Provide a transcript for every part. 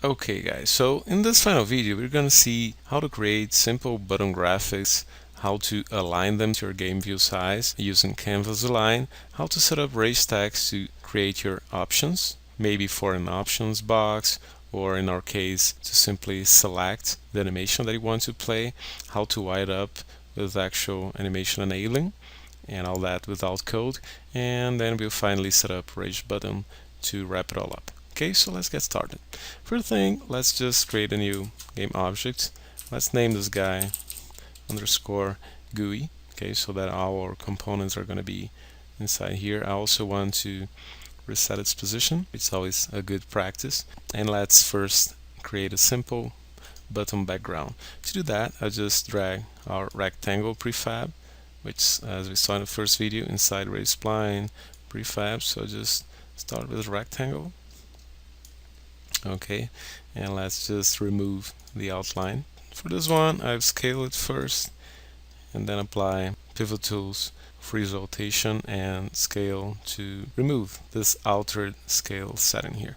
Okay guys, so in this final video we're going to see how to create simple button graphics, how to align them to your game view size using Canvas Align, how to set up RageTools to create your options, maybe for an options box, or in our case to simply select the animation that you want to play, how to wide up with actual animation enabling and all that without code, and then we'll finally set up Rage button to wrap it all up. Okay, so let's get started. First thing, let's just create a new game object. Let's name this guy underscore GUI. Okay, so that all our components are going to be inside here. I also want to reset its position. It's always a good practice. And let's first create a simple button background. To do that, I just drag our rectangle prefab, which, as we saw in the first video, inside Ray Spline prefab. So just start with rectangle. Okay, and let's just remove the outline. For this one, I've scaled it first and then apply pivot tools, freeze rotation and scale to remove this altered scale setting here.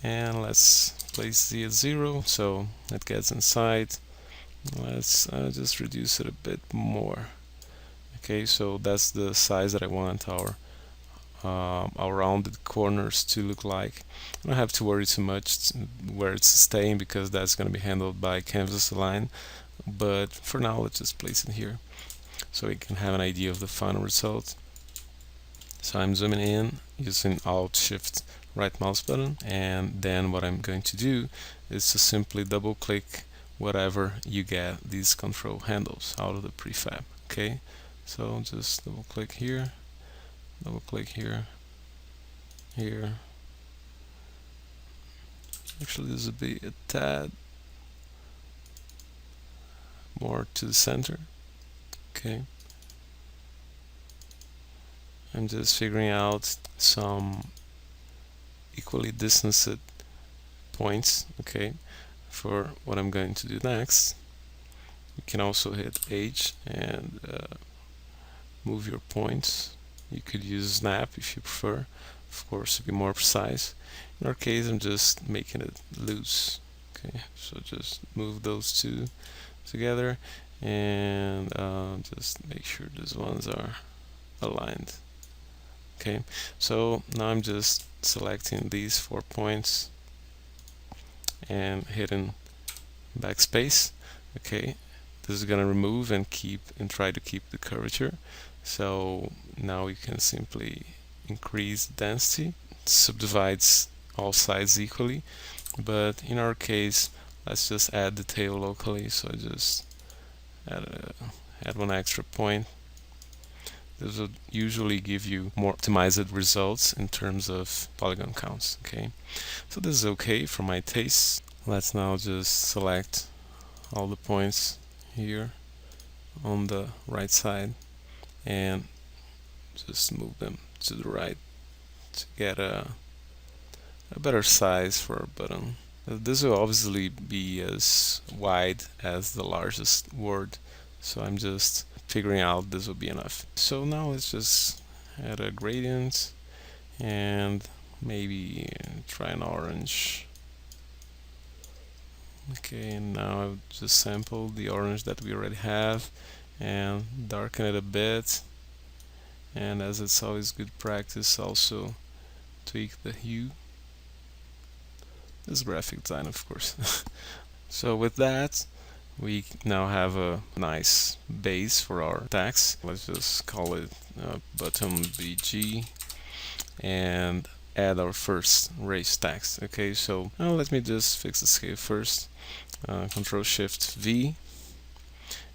And let's place Z at 0 so it gets inside. Let's just reduce it a bit more. Okay, so that's the size that I want our rounded corners to look like. I don't have to worry too much where it's staying because that's going to be handled by Canvas Align, but for now let's just place it here so we can have an idea of the final result. So I'm zooming in using Alt Shift right mouse button, and then what I'm going to do is to simply double click whatever you get these control handles out of the prefab. Okay, so just double click here, double click here, here. Actually, this would be a tad more to the center. Okay. I'm just figuring out some equally distanced points, okay, for what I'm going to do next. You can also hit H and move your points. You could use snap if you prefer, of course, to be more precise. In our case, I'm just making it loose. Okay, so just move those two together and just make sure these ones are aligned. Okay, so now I'm just selecting these 4 points and hitting backspace. Okay, this is gonna remove and try to keep the curvature. So now we can simply increase density. It subdivides all sides equally, but in our case, let's just add the tail locally. So just add one extra point. This will usually give you more optimized results in terms of polygon counts. Okay, so this is okay for my taste. Let's now just select all the points here on the right side and just move them to the right to get a better size for our button. This will obviously be as wide as the largest word, so I'm just figuring out this will be enough. So now let's just add a gradient and maybe try an orange. Okay, and now I've just sampled the orange that we already have and darken it a bit, and as it's always good practice, also tweak the hue. This is graphic design, of course. So with that, we now have a nice base for our text. Let's just call it button BG and add our first race text. Okay, so now let me just fix the scale first. Control Shift V.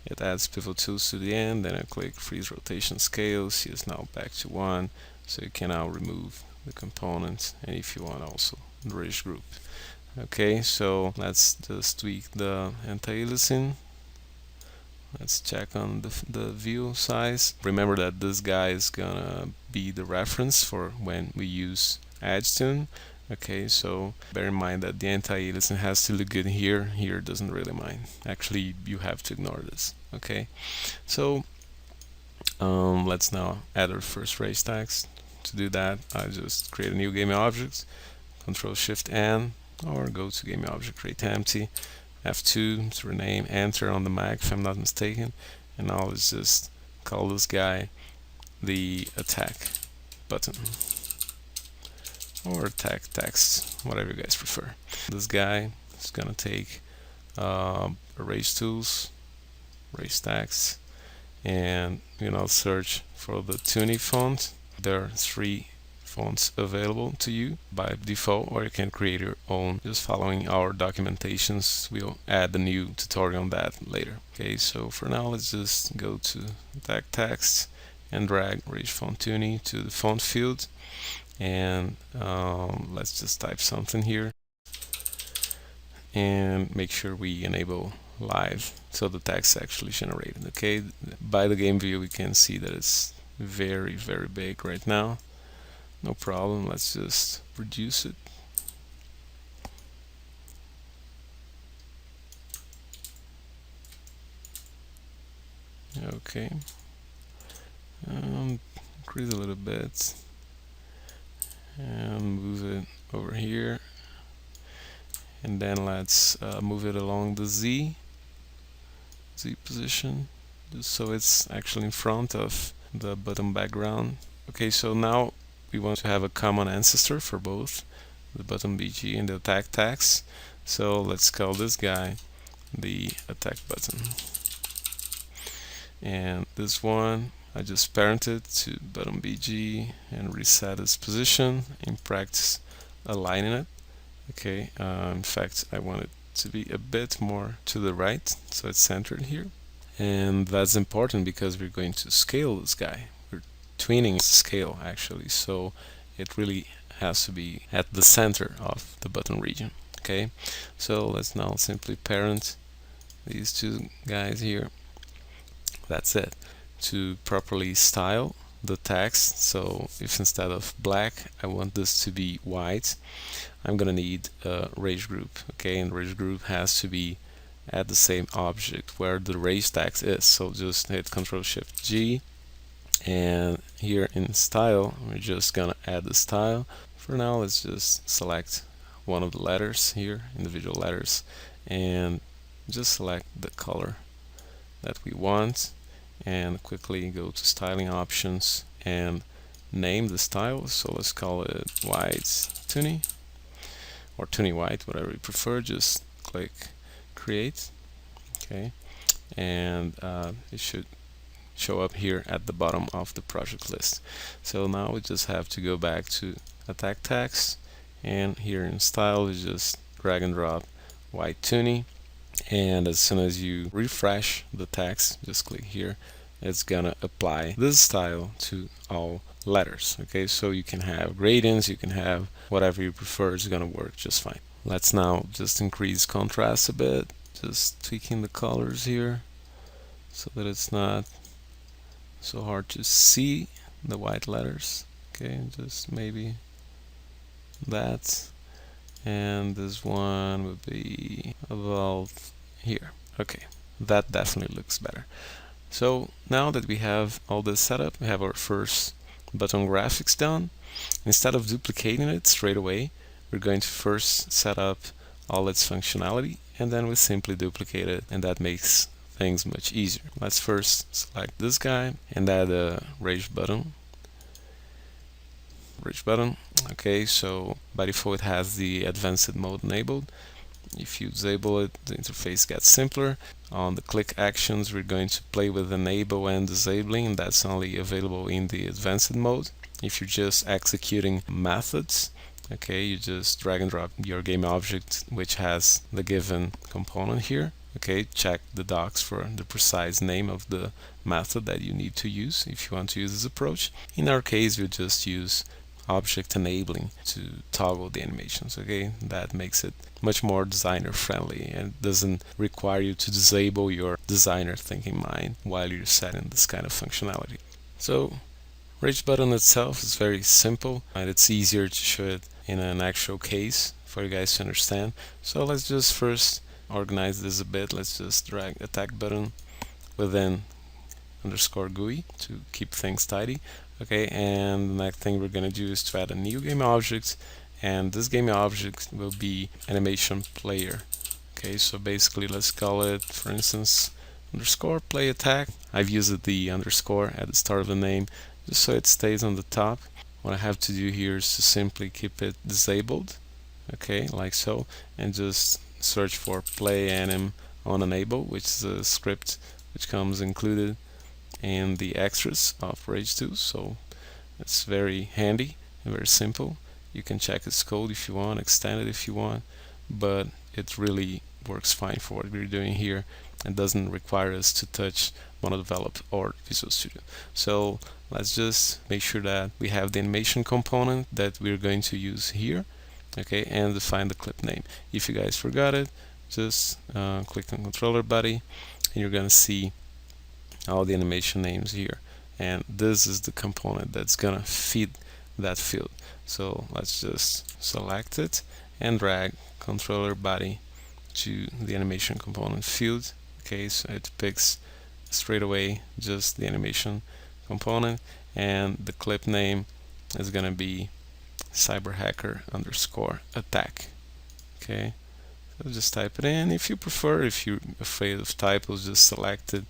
It adds pivot tools to the end, then I click freeze rotation scale. See, it's now back to 1, so you can now remove the component, and if you want also the rage group. Okay, so let's just tweak the anti-aliasing. Let's check on the view size. Remember that this guy is gonna be the reference for when we use RageTools. Okay, so bear in mind that the anti-aliasing has to look good here. Here doesn't really mind. Actually, you have to ignore this. Okay, so let's now add our first race text. To do that, I just create a new game object. Control Shift N. or go to game object create empty, F2 to rename, enter on the Mac if I'm not mistaken, and now let's just call this guy the attack button or attack text, whatever you guys prefer. This guy is gonna take RageTools, Rage text, and search for the Tuni font. There are 3 fonts available to you by default, or you can create your own just following our documentations. We'll add a new tutorial on that later. Okay, so for now let's just go to attack text and drag Rage Font Tuni to the font field, and let's just type something here and make sure we enable live so the text actually generated. Okay, by the game view we can see that it's very big right now. No problem, let's just reduce it. Okay, increase a little bit and move it over here, and then let's move it along the Z position, just so it's actually in front of the button background. Okay, so now we want to have a common ancestor for both the button BG and the attack text. So let's call this guy the attack button, and this one I just parented to button BG and reset its position, in practice aligning it. Okay, in fact I want it to be a bit more to the right so it's centered here, and that's important because we're going to scale this guy. We're tweening scale actually, so it really has to be at the center of the button region. Okay, so let's now simply parent these 2 guys here. That's it. To properly style the text, so if instead of black I want this to be white, I'm gonna need a rage group. Okay, and rage group has to be at the same object where the rage text is. So just hit Ctrl+Shift+G, and here in style we're just gonna add the style. For now let's just select one of the letters here, individual letters, and just select the color that we want, and quickly go to styling options and name the style. So let's call it white Tuni, or Tuni white, whatever you prefer. Just click create. Okay, and it should show up here at the bottom of the project list. So now we just have to go back to attack text, and here in style is just drag and drop white Tuni, and as soon as you refresh the text, just click here, it's gonna apply this style to all letters. Okay, so you can have gradients, you can have whatever you prefer, it's gonna work just fine. Let's now just increase contrast a bit, just tweaking the colors here so that it's not so hard to see the white letters. Okay, just maybe that, and this one would be about here. Okay, that definitely looks better. So now that we have all this set up, we have our first button graphics done. Instead of duplicating it straight away, we're going to first set up all its functionality, and then we simply duplicate it, and that makes things much easier. Let's first select this guy and add a rage button. Okay, so by default it has the advanced mode enabled. If you disable it, the interface gets simpler. On the click actions, we're going to play with enable and disabling, and that's only available in the advanced mode. If you're just executing methods, okay, you just drag and drop your game object, which has the given component here. Okay, check the docs for the precise name of the method that you need to use if you want to use this approach. In our case, we'll just use object enabling to toggle the animations. Okay, that makes it much more designer friendly and doesn't require you to disable your designer thinking mind while you're setting this kind of functionality. So Rage button itself is very simple, and it's easier to show it in an actual case for you guys to understand. So let's just first organize this a bit. Let's just drag attack button within underscore GUI to keep things tidy. Okay, and the next thing we're going to do is to add a new game object, and this game object will be animation player. Okay, so basically let's call it, for instance, underscore play attack. I've used the underscore at the start of the name just so it stays on the top. What I have to do here is to simply keep it disabled, okay, like so, and just search for play anim on enable, which is a script which comes included in the extras of RageTools. So it's very handy and very simple. You can check its code if you want, extend it if you want, but it really works fine for what we're doing here and doesn't require us to touch MonoDevelop or Visual Studio. So let's just make sure that we have the animation component that we're going to use here, okay, and define the clip name. If you guys forgot it, just click on controller body and you're gonna see all the animation names here, and this is the component that's gonna feed that field. So let's just select it and drag controller body to the animation component field. Okay, so it picks straight away just the animation component, and the clip name is gonna be cyberhacker underscore attack. Okay, so just type it in. If you prefer, if you're afraid of typos, just select it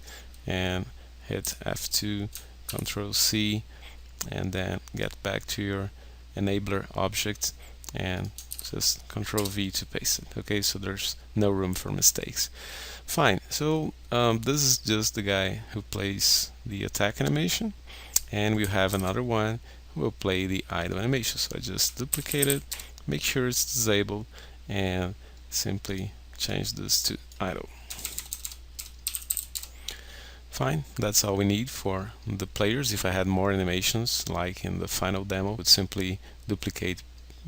and hit F2, Control C, and then get back to your enabler object and just Control V to paste it. Okay, so there's no room for mistakes. Fine, so this is just the guy who plays the attack animation, and we have another one who will play the idle animation. So I just duplicate it, make sure it's disabled, and simply change this to idle. Fine, that's all we need for the players. If I had more animations, like in the final demo, I would simply duplicate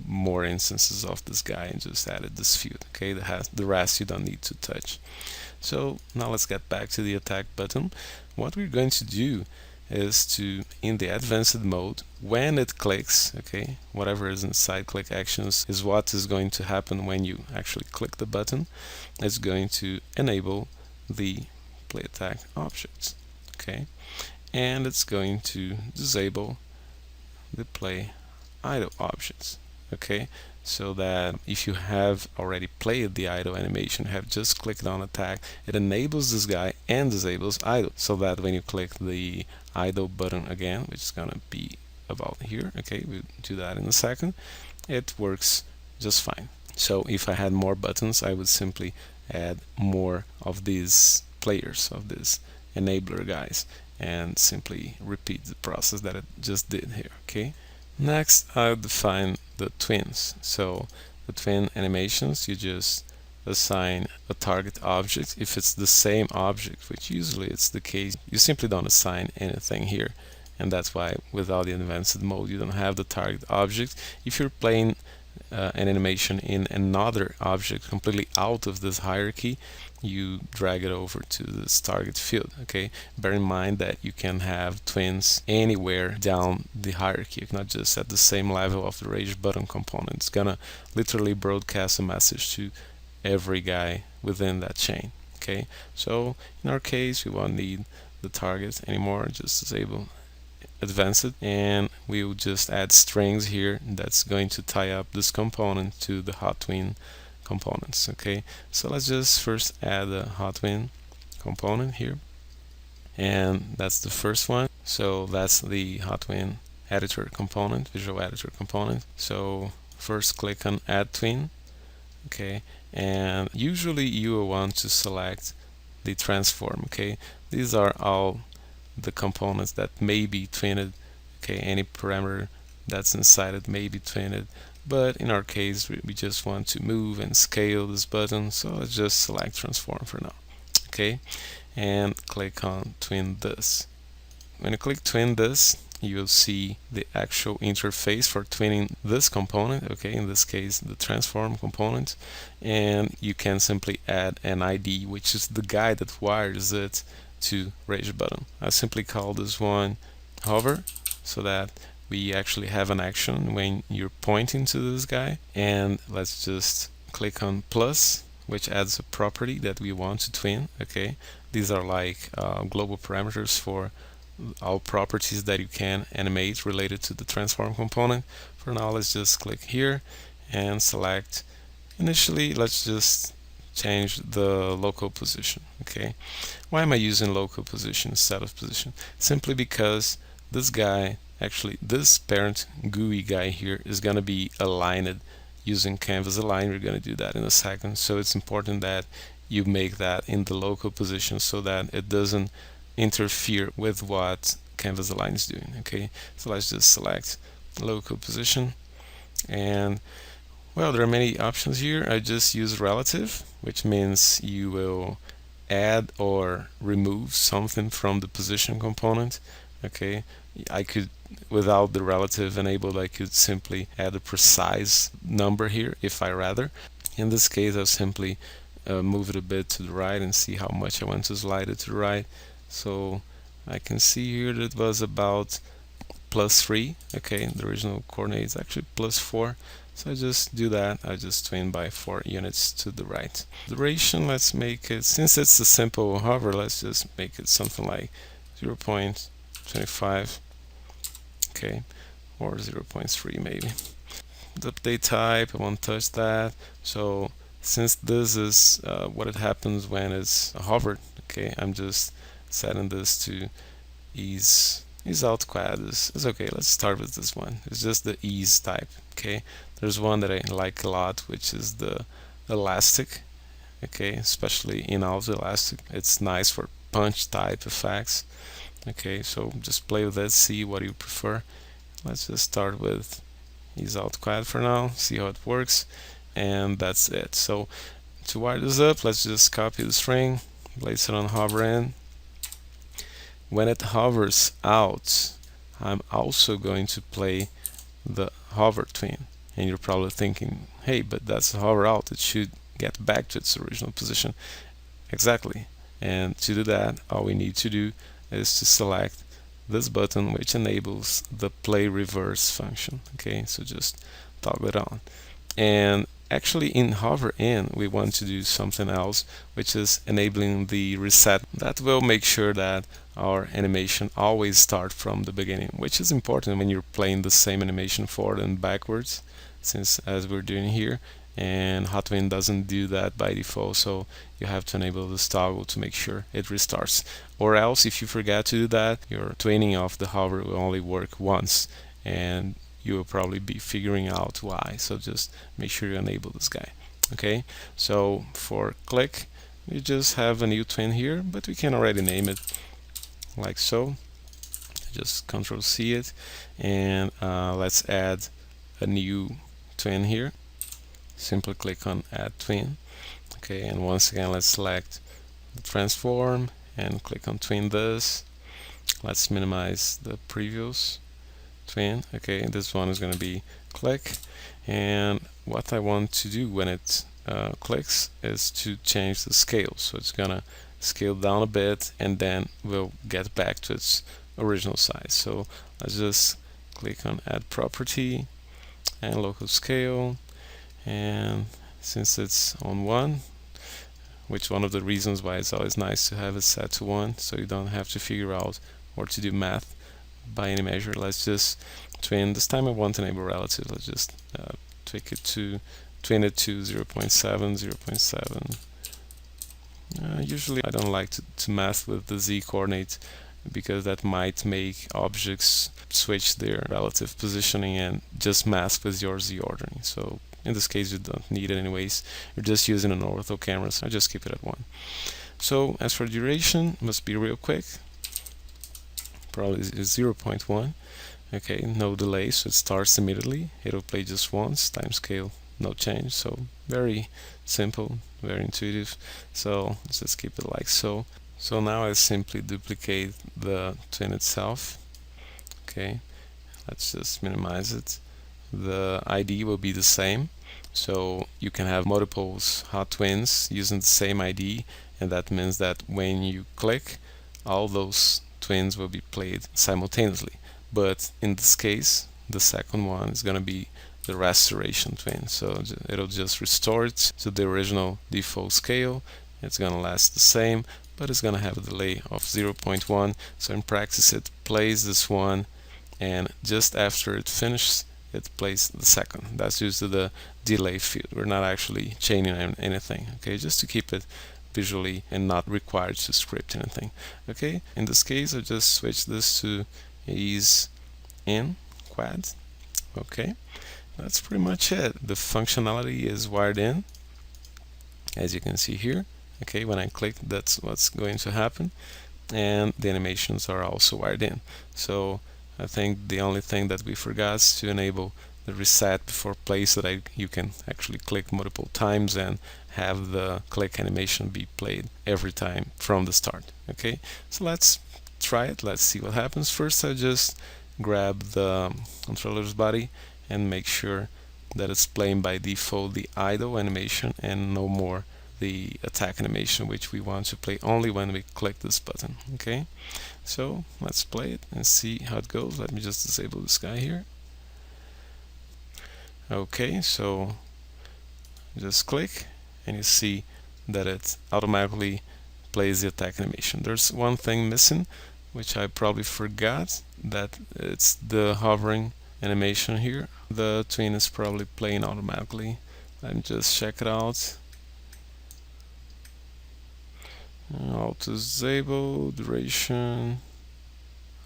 more instances of this guy and just added this field. Okay, the rest you don't need to touch. So now let's get back to the attack button. What we're going to do is to, in the advanced mode, when it clicks, okay, whatever is in Cyclic Actions is what is going to happen when you actually click the button. It's going to enable the play attack objects, okay, and it's going to disable the play idle objects, okay, so that if you have already played the idle animation, have just clicked on attack, it enables this guy and disables idle, so that when you click the idle button again, which is gonna be about here, okay, we'll do that in a second, it works just fine. So if I had more buttons, I would simply add more of these players, of these enabler guys, and simply repeat the process that it just did here. Okay, next I'll define the twins. So the twin animations, you just assign a target object. If it's the same object, which usually it's the case, you simply don't assign anything here, and that's why without the advanced mode you don't have the target object. If you're playing an animation in another object completely out of this hierarchy, you drag it over to this target field. Okay, bear in mind that you can have twins anywhere down the hierarchy, not just at the same level of the rage button component. It's gonna literally broadcast a message to every guy within that chain. Okay, so in our case we won't need the target anymore, just disable advanced, and we will just add strings here that's going to tie up this component to the hot twin components. Okay, so let's just first add a hot twin component here, and that's the first one. So that's the hot twin editor component, visual editor component. So first click on add twin, okay, and usually you will want to select the transform. Okay, these are all the components that may be twinned. Okay, any parameter that's inside it may be twinned, but in our case we just want to move and scale this button, so let's just select transform for now. Okay, and click on twin this. When you click twin this, you'll see the actual interface for twinning this component, okay, in this case the transform component, and you can simply add an ID, which is the guy that wires it to rage button. I simply call this one hover, so that we actually have an action when you're pointing to this guy. And let's just click on plus, which adds a property that we want to twin. Okay, these are like global parameters for all properties that you can animate related to the transform component. For now, let's just click here and select. Initially, let's just change the local position. Okay, why am I using local position instead of position? Simply because this guy, actually this parent GUI guy here, is going to be aligned using canvas align. We're going to do that in a second. So it's important that you make that in the local position so that it doesn't interfere with what canvas align is doing. Okay, so let's just select local position, and well, there are many options here. I just use relative, which means you will add or remove something from the position component. Okay, I could, without the relative enabled, I could simply add a precise number here if I rather. In this case, I'll simply move it a bit to the right and see how much I want to slide it to the right. So I can see here that it was about +3. Okay, the original coordinate is actually +4. So I just do that. I just twin by 4 units to the right. Duration, let's make it, since it's a simple hover, let's just make it something like 0.25. Okay, or 0.3 maybe. The update type, I won't touch that. So since this is what it happens when it's hovered, okay, I'm just setting this to ease out quad is okay. Let's start with this one. It's just the ease type. Okay, there's one that I like a lot, which is the elastic. Okay, especially in auto elastic, it's nice for punch type effects. Okay, so just play with it, see what you prefer. Let's just start with ease out quad for now, see how it works, and that's it. So to wire this up, let's just copy the string, place it on hover in. When it hovers out, I'm also going to play the hover twin. And you're probably thinking, hey, but that's hover out, it should get back to its original position. Exactly. And to do that, all we need to do is to select this button, which enables the play reverse function. Okay, so just toggle it on. And actually in hover in, we want to do something else, which is enabling the reset. That will make sure that our animation always starts from the beginning, which is important when you're playing the same animation forward and backwards, since as we're doing here, and Hotwin doesn't do that by default, so you have to enable this toggle to make sure it restarts. Or else, if you forget to do that, your twinning of the hover will only work once, and you will probably be figuring out why. So just make sure you enable this guy. Okay, so for click, we just have a new twin here, but we can already name it like so. Just Control C it, and let's add a new twin here. Simply click on add twin. Okay, and once again let's select the transform and click on twin this. Let's minimize the previous twin. Okay, this one is going to be click, and what I want to do when it clicks is to change the scale. So it's gonna scale down a bit and then we'll get back to its original size. So let's just click on add property and local scale, and since it's on 1, which one of the reasons why it's always nice to have it set to 1, so you don't have to figure out or to do math by any measure. Let's just twin. This time I want to enable relative. Let's just tweak it to twin it to 0.7, 0.7. Usually I don't like to math with the z coordinate, because that might make objects switch their relative positioning and just math with your z ordering. So in this case you don't need it anyways. You're just using an ortho camera, so I just keep it at 1. So as for duration, must be real quick. Probably is 0.1. Okay, no delay, so it starts immediately. It'll play just once. Time scale, no change. So very simple, very intuitive. So let's just keep it like so. So now I simply duplicate the twin itself. Okay, let's just minimize it. The ID will be the same, so you can have multiple hot twins using the same ID, and that means that when you click, all those twins will be played simultaneously. But in this case, the second one is going to be the restoration twin, so it'll just restore it to the original default scale. It's going to last the same, but it's going to have a delay of 0.1. So in practice it plays this one, and just after it finishes it plays the second. That's due to the delay field. We're not actually chaining anything, okay, just to keep it visually and not required to script anything. Okay, in this case I just switch this to ease in quad. Okay, that's pretty much it. The functionality is wired in, as you can see here. Okay, when I click, that's what's going to happen, and the animations are also wired in. So I think the only thing that we forgot is to enable the reset before play, so that you can actually click multiple times and have the click animation be played every time from the start. Okay, so let's try it. Let's see what happens. First, I just grab the controller's body and make sure that it's playing by default the idle animation and no more the attack animation, which we want to play only when we click this button. Okay, so let's play it and see how it goes. Let me just disable this guy here. Okay, so just click and you see that it automatically plays the attack animation. There's one thing missing, which I probably forgot, that it's the hovering animation here. The twin is probably playing automatically. Let me just check it out. Auto disable, duration.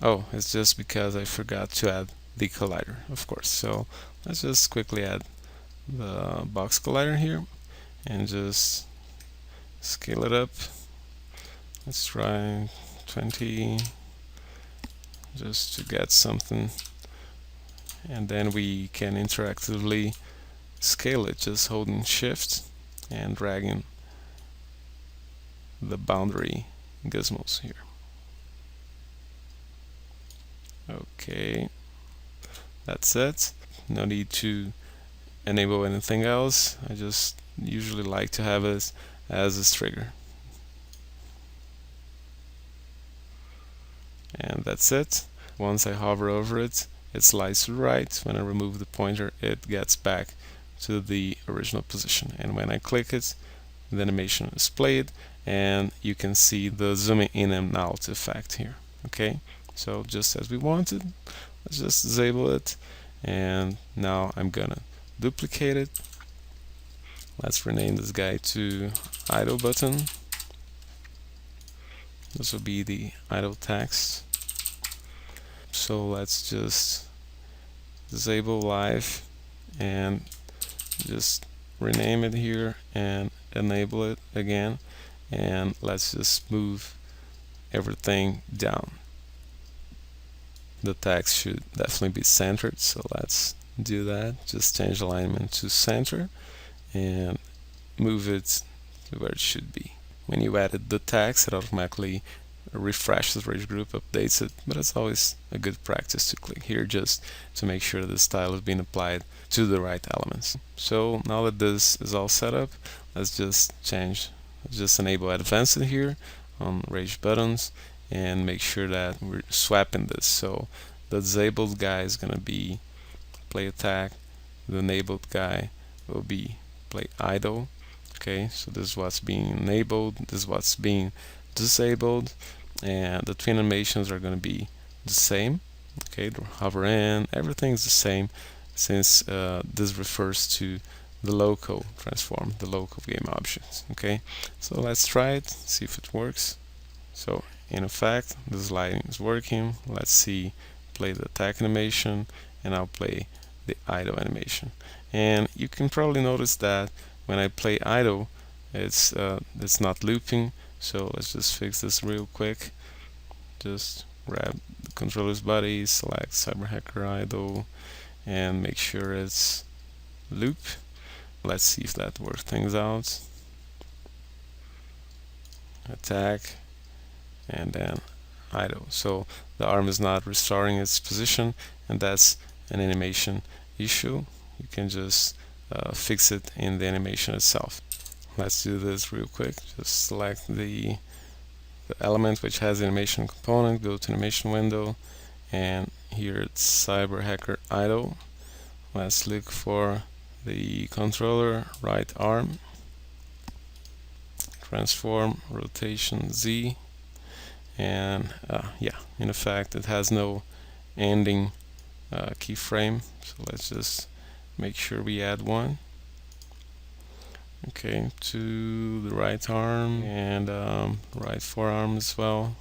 Oh, it's just because I forgot to add the collider, of course. So let's just quickly add the box collider here and just scale it up. Let's try 20 just to get something, and then we can interactively scale it just holding shift and dragging the boundary gizmos here. Okay, that's it. No need to enable anything else. I just usually like to have it as a trigger. And that's it. Once I hover over it, it slides to the right. When I remove the pointer, it gets back to the original position. And when I click it, the animation is played, and you can see the zooming in and out effect here. Okay, so just as we wanted, let's just disable it, and now I'm gonna duplicate it. Let's rename this guy to idle button. This will be the idle text. So let's just disable live and just rename it here and enable it again, and let's just move everything down. The text should definitely be centered, so let's do that. Just change alignment to center and move it to where it should be. When you added the text, it automatically refreshes Rage Group, updates it, but it's always a good practice to click here just to make sure the style is being applied to the right elements. So now that this is all set up, let's just enable advanced here on Rage buttons and make sure that we're swapping this. So the disabled guy is going to be play attack, the enabled guy will be play idle. Okay, so this is what's being enabled, this is what's being disabled, and the twin animations are going to be the same. Okay, the hover in, everything's the same, since this refers to the local transform, the local game object. Okay, so let's try it, see if it works. So in effect, this lighting is working. Let's see, play the attack animation, and I'll play the idle animation. And you can probably notice that when I play idle, it's not looping. So let's just fix this real quick. Just grab the controller's body, select CyberHacker idle, and make sure it's loop. Let's see if that works things out. Attack, and then idle. So the arm is not restoring its position, and that's an animation issue. You can just fix it in the animation itself. Let's do this real quick. Just select the element which has the animation component, go to animation window, and here it's CyberHacker idle. Let's look for the controller right arm, transform, rotation Z, and yeah, in effect it has no ending keyframe. So let's just make sure we add one. Okay, to the right arm and right forearm as well.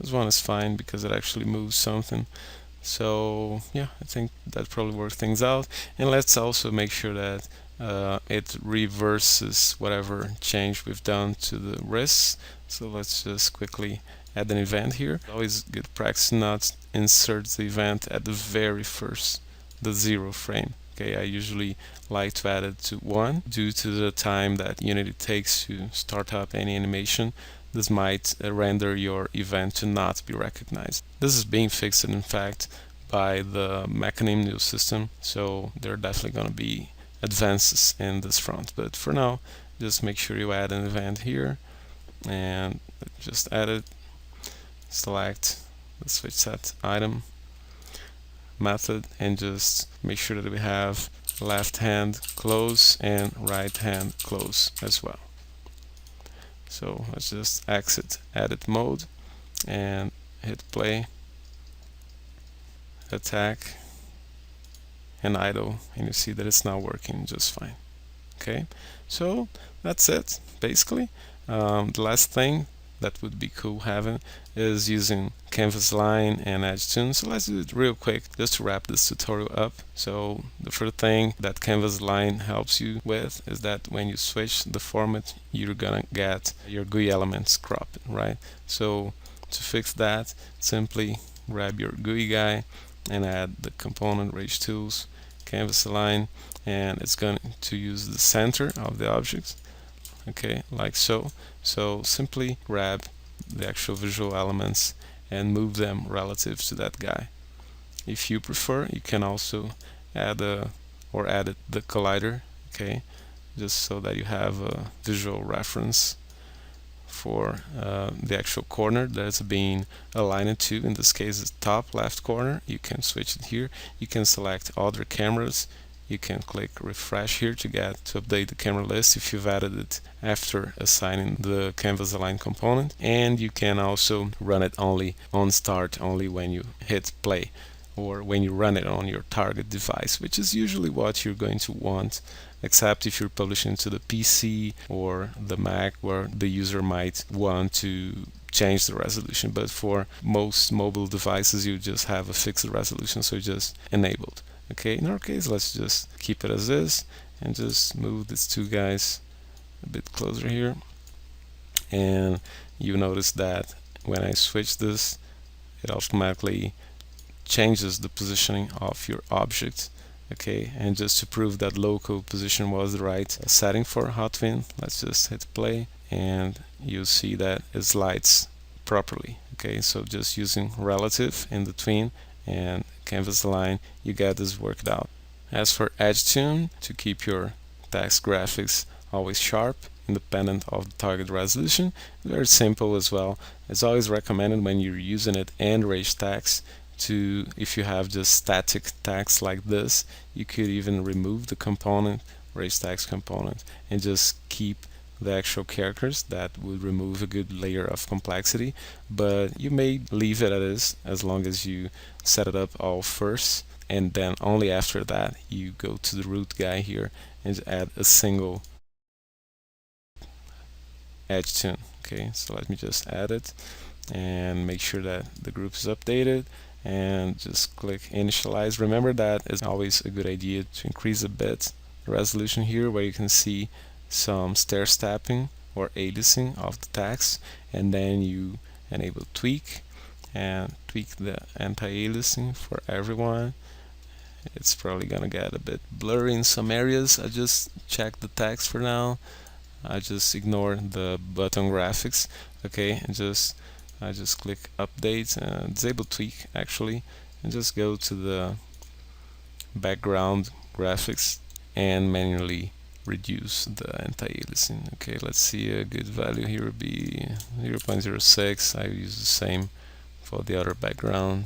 This one is fine because it actually moves something. So yeah, I think that probably works things out. And let's also make sure that it reverses whatever change we've done to the wrists. So let's just quickly add an event here. Always good practice not insert the event at the very first, the 0 frame. Okay, I usually like to add it to 1 due to the time that Unity takes to start up any animation. This might render your event to not be recognized. This is being fixed, in fact, by the Mechanim new system, so there are definitely going to be advances in this front. But for now, just make sure you add an event here, and just add it, select the switch set item method, and just make sure that we have left hand close and right hand close as well. So let's just exit edit mode and hit play, attack, and idle, and you see that it's now working just fine. Okay, so that's it basically. The last thing that would be cool having is using canvas line and RageTools. So let's do it real quick just to wrap this tutorial up. So the first thing that canvas line helps you with is that when you switch the format, you're gonna get your GUI elements cropped, right? So to fix that, simply grab your GUI guy and add the component RageTools canvas align, and it's going to use the center of the object. Okay, like so. So simply grab the actual visual elements and move them relative to that guy. If you prefer, you can also add the collider, okay, just so that you have a visual reference for the actual corner that it's being aligned to. In this case, it's top left corner. You can switch it here. You can select other cameras. You can click refresh here to update the camera list if you've added it after assigning the canvas align component, and you can also run it only on start, only when you hit play, or when you run it on your target device, which is usually what you're going to want, except if you're publishing to the PC or the Mac, where the user might want to change the resolution. But for most mobile devices, you just have a fixed resolution, so just enabled. Okay, in our case, let's just keep it as is and just move these two guys a bit closer here. And you notice that when I switch this, it automatically changes the positioning of your object. Okay, and just to prove that local position was the right setting for Hotwin, let's just hit play, and you'll see that it slides properly. Okay, so just using relative in between and canvas align, you get this worked out. As for RageTools, to keep your text graphics always sharp, independent of the target resolution, very simple as well. It's always recommended when you're using it and rage text to, if you have just static text like this, you could even remove the component, rage text component, and just keep the actual characters. That would remove a good layer of complexity, but you may leave it as long as you set it up all first, and then only after that you go to the root guy here and add a single RageTools. Okay, so let me just add it and make sure that the group is updated, and just click initialize. Remember that it's always a good idea to increase a bit the resolution here, where you can see some stair stepping or aliasing of the text, and then you enable tweak and tweak the anti-aliasing for everyone. It's probably gonna get a bit blurry in some areas. I just check the text for now. I just ignore the button graphics. Okay, and I just click update and disable tweak actually, and just go to the background graphics and manually reduce the anti-aliasing. Okay, let's see, a good value here would be 0.06. I use the same for the other background.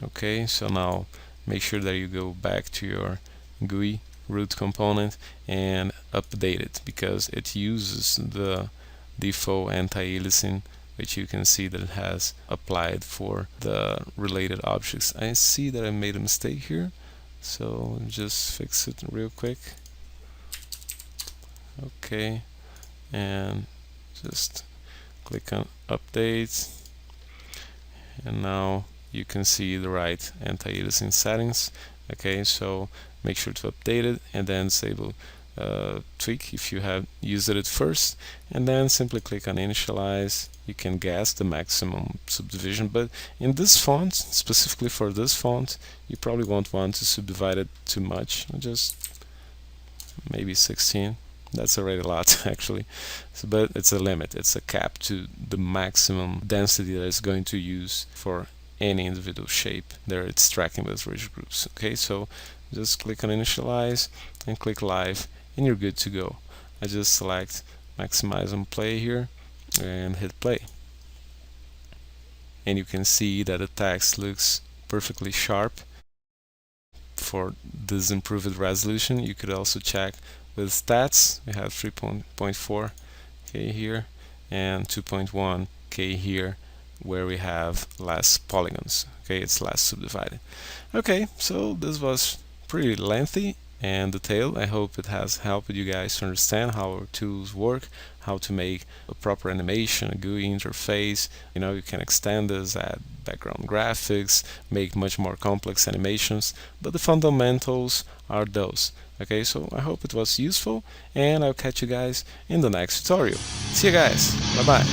Okay, so now make sure that you go back to your GUI root component and update it, because it uses the default anti-aliasing, which you can see that it has applied for the related objects. I see that I made a mistake here, so just fix it real quick. Okay, and just click on update, and now you can see the right anti-aliasing settings. Okay, so make sure to update it and then disable tweak if you have used it first, and then simply click on initialize. You can guess the maximum subdivision, but in this font, specifically for this font, you probably won't want to subdivide it too much. Just maybe 16. That's already a lot actually, so, but it's a limit, it's a cap to the maximum density that it's going to use for any individual shape that it's tracking with rigid groups. Okay, so just click on initialize and click live, and you're good to go. I just select maximize on play here and hit play, and you can see that the text looks perfectly sharp. For this improved resolution, you could also check with stats. We have 3.4K here and 2.1K here, where we have less polygons. Okay, it's less subdivided. Okay, so this was pretty lengthy and detailed. I hope it has helped you guys to understand how our tools work, how to make a proper animation, a GUI interface. You know, you can extend this, add background graphics, make much more complex animations, but the fundamentals are those. Okay, so I hope it was useful, and I'll catch you guys in the next tutorial. See you guys, bye bye.